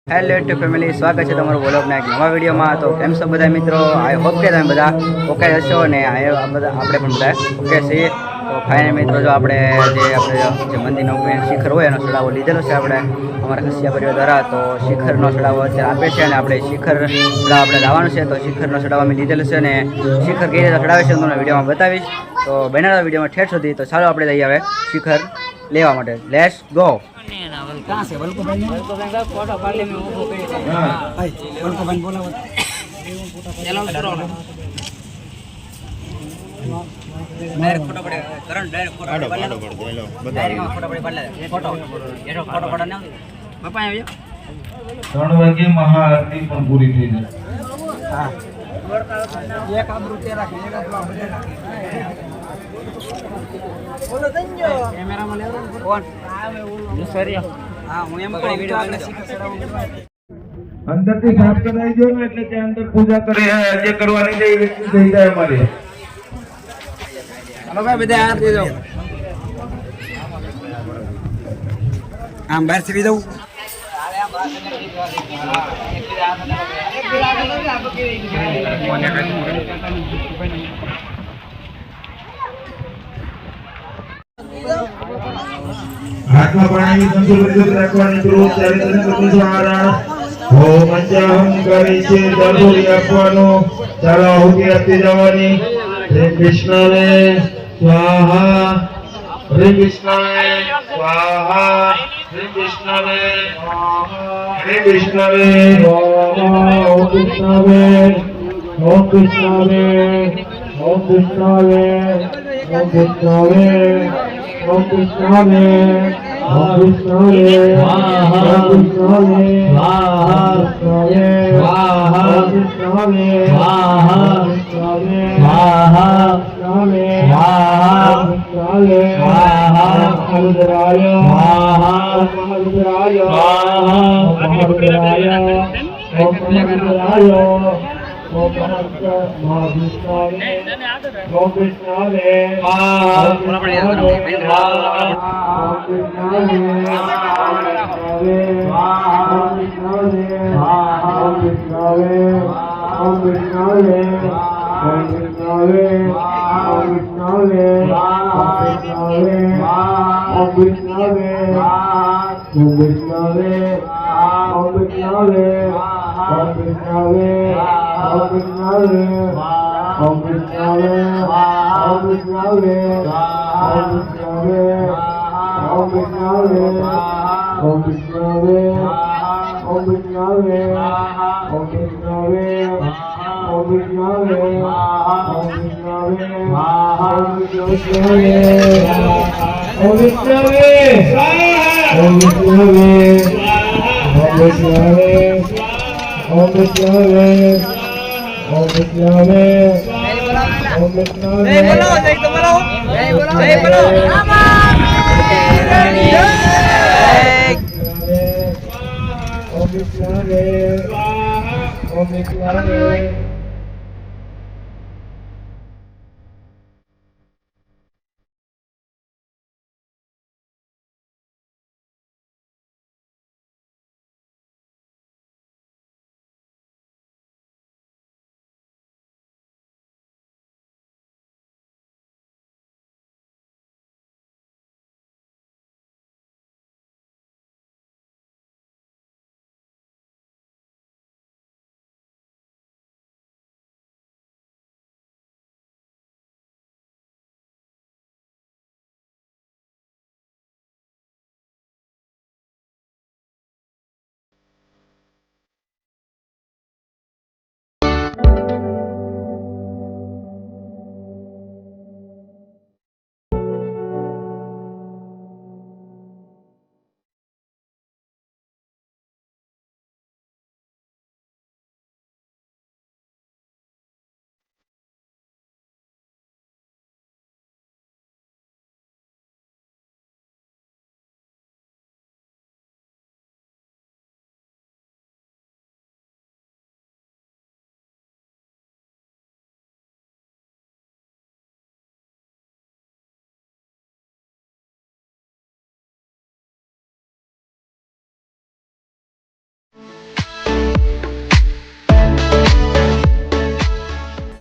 Hello YouTube family, સ્વાગત છે તમારું વ્લોગના એક નવા વિડીયોમાં। તો કેમ છો બધા મિત્રો? આઈ હોપ કે તમે બધા ઓકે હશો ને આપણે પણ બધા ઓકે છીએ। તો ફાઇનલ મિત્રો, જો આપણે જે મંદિરનો મેન શિખર હોય એનો ચડાવો લીધેલો છે આપણે અમારા ખસિયા પરિવાર દ્વારા। તો શિખરનો ચડાવો અત્યારે આપે છે અને આપણે શિખર ચડાવવા આપણે લાવવાનું છે। તો શિખરનો ચડાવો અમે લીધેલો છે અને શિખર કઈ રીતે ચડાવે છે તમને વિડીયોમાં બતાવીશ। તો બનાવવા વિડીયોમાં ઠેઠ સુધી। તો ચાલો આપણે જઈએ હવે શિખર લેવા માટે। Let's go. कहाँ से वल्को भाई फोटो पाले में वो पे भाई वल्को भाई बोला चलो करो डायरेक्ट फोटो पड़े करंट डायरेक्ट फोटो पड़े लो बताओ फोटो पड़े पड़े फोटो ये फोटो पड़ा ना पापा आयो 3 વાગે મહાઆરતી પણ પૂરી થઈ જાય। हां एक आबरू तेरा एक बोलो दंजो कैमरा में ले कौन जो सरिया हां હું એમ કરી વિડિયો આગળ શીખર ચડાવું અંદરથી સાફ કરાઈ દો ને એટલે કે અંદર પૂજા કરે જે કરવાની છે એ વ્યક્તિ થઈ જાય અમારી। હાલો ભાઈ બધા હાથ દે દો આમ બહાર થી દઉં हाथમાં પાણી સંતુલિત રાખવાની જરૂર છે। દ્વારા હોમ કરે છે જરૂરી આપવાનો ચાલો આહુતિ આપી જવાની। શ્રી કૃષ્ણને સ્વાહા શ્રી કૃષ્ણને સ્વાહા શ્રી કૃષ્ણને શ્રી કૃષ્ણને ઓમ કૃષ્ણને ઓમ કૃષ્ણને ઓમ કૃષ્ણને ઓમ કૃષ્ણને ओम कृष्णाले ओम कृष्णाले ओम कृष्णाले स्वाहा स्वाहा ओम कृष्णाले स्वाहा स्वाहा कृष्णाले स्वाहा कृष्णाले स्वाहा रुद्राय स्वाहा रुद्राय स्वाहा रुद्राय ओम रुद्राय ओम कृष्णाले ओम कृष्णाले